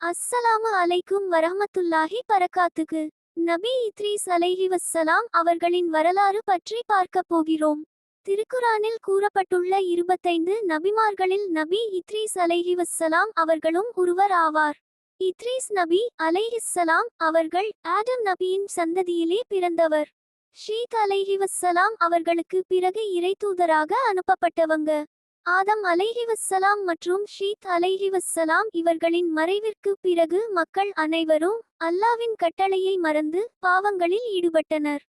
அஸ்ஸலாமு அலைக்கும் வரஹ்மத்துல்லாஹி பரகாத்துகு. நபி இத்ரீஸ் அலைஹிவஸ்ஸலாம் அவர்களின் வரலாறு பற்றி பார்க்கப் போகிறோம். திருக்குரானில் கூறப்பட்டுள்ள 25 நபிமார்களில் நபி இத்ரீஸ் அலைஹிவஸ்ஸலாம் அவர்களும் ஒருவர் ஆவார். இத்ரீஸ் நபி அலைஹிஸ்ஸலாம் அவர்கள் ஆடம் நபியின் சந்ததியிலே பிறந்தவர். ஷீத் அலைஹிவஸ்ஸலாம் அவர்களுக்கு பிறகு இறைத்தூதராக அனுப்பப்பட்டவங்க. ஆதம் அலைஹிவஸ்ஸலாம் மற்றும் ஷீத் அலைஹிவஸ்ஸலாம் இவர்களின் மறைவிற்கு பிறகு மக்கள் அனைவரும் அல்லாவின் கட்டளையை மறந்து பாவங்களில் ஈடுபட்டனர்.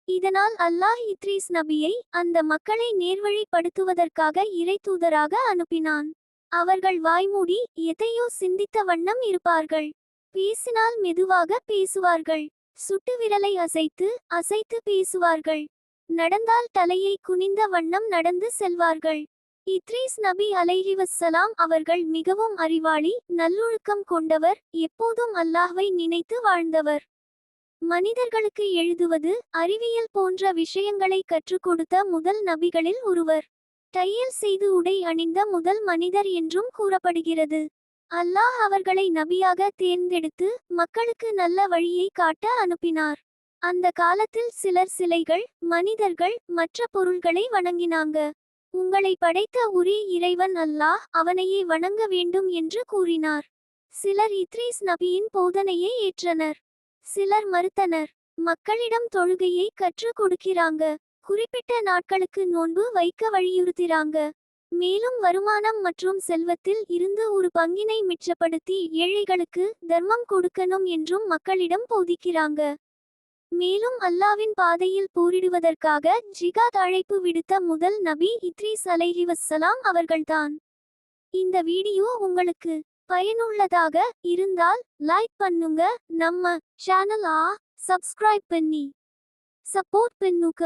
இதனால் அல்லாஹ் இத்ரீஸ் நபியை அந்த மக்களை நேர்வழிப்படுத்துவதற்காக இறைத்தூதராக அனுப்பினான். அவர்கள் வாய்மூடி எதையோ சிந்தித்த வண்ணம் இருப்பார்கள். பேசினால் மெதுவாக பேசுவார்கள். சுட்டு விரலை அசைத்து அசைத்து பேசுவார்கள். நடந்தால் தலையை குனிந்த வண்ணம் நடந்து செல்வார்கள். இத்ரீஸ் நபி அலைஹிவஸ்ஸலாம் அவர்கள் மிகவும் அறிவாளி, நல்லொழுக்கம் கொண்டவர், எப்போதும் அல்லாஹ்வை நினைத்து வாழ்ந்தவர். மனிதர்களுக்கு எழுதுவது, அறிவியல் போன்ற விஷயங்களை கற்றுக் கொடுத்த முதல் நபிகளில் ஒருவர். தையல் செய்து உடை அணிந்த முதல் மனிதர் என்றும் கூறப்படுகிறது. அல்லாஹ் அவர்களை நபியாக தேர்ந்தெடுத்து மக்களுக்கு நல்ல வழியை காட்ட அனுப்பினார். அந்த காலத்தில் சிலர் சிலைகள், மனிதர்கள், மற்ற பொருள்களை வணங்கினாங்க. உங்களை படைத்த ஒரே இறைவன் அல்லாஹ், அவனையே வணங்க வேண்டும் என்று கூறினார். சிலர் இத்ரீஸ் நபியின் போதனையை ஏற்றனர், சிலர் மறுத்தனர். மக்களிடம் தொழுகையை கற்றுக் கொடுக்கிறாங்க, குறிப்பிட்ட நாட்களுக்கு நோன்பு வைக்க வலியுறுத்துறாங்க. மேலும் வருமானம் மற்றும் செல்வத்தில் இருந்து ஒரு பங்கினை மிச்சப்படுத்தி ஏழைகளுக்கு தர்மம் கொடுக்கணும் என்றும் மக்களிடம் போதிக்கிறாங்க. மேலும் அல்லாவின் பாதையில் போரிடுவதற்காக ஜிகாத் அழைப்பு விடுத்த முதல் நபி இத்ரீஸ் அலைஹிவஸ்ஸலாம் அவர்கள்தான். இந்த வீடியோ உங்களுக்கு பயனுள்ளதாக இருந்தால் லைக் பண்ணுங்க. நம்ம சேனல் சப்ஸ்கிரைப் பண்ணி சப்போர்ட் பண்ணுங்க.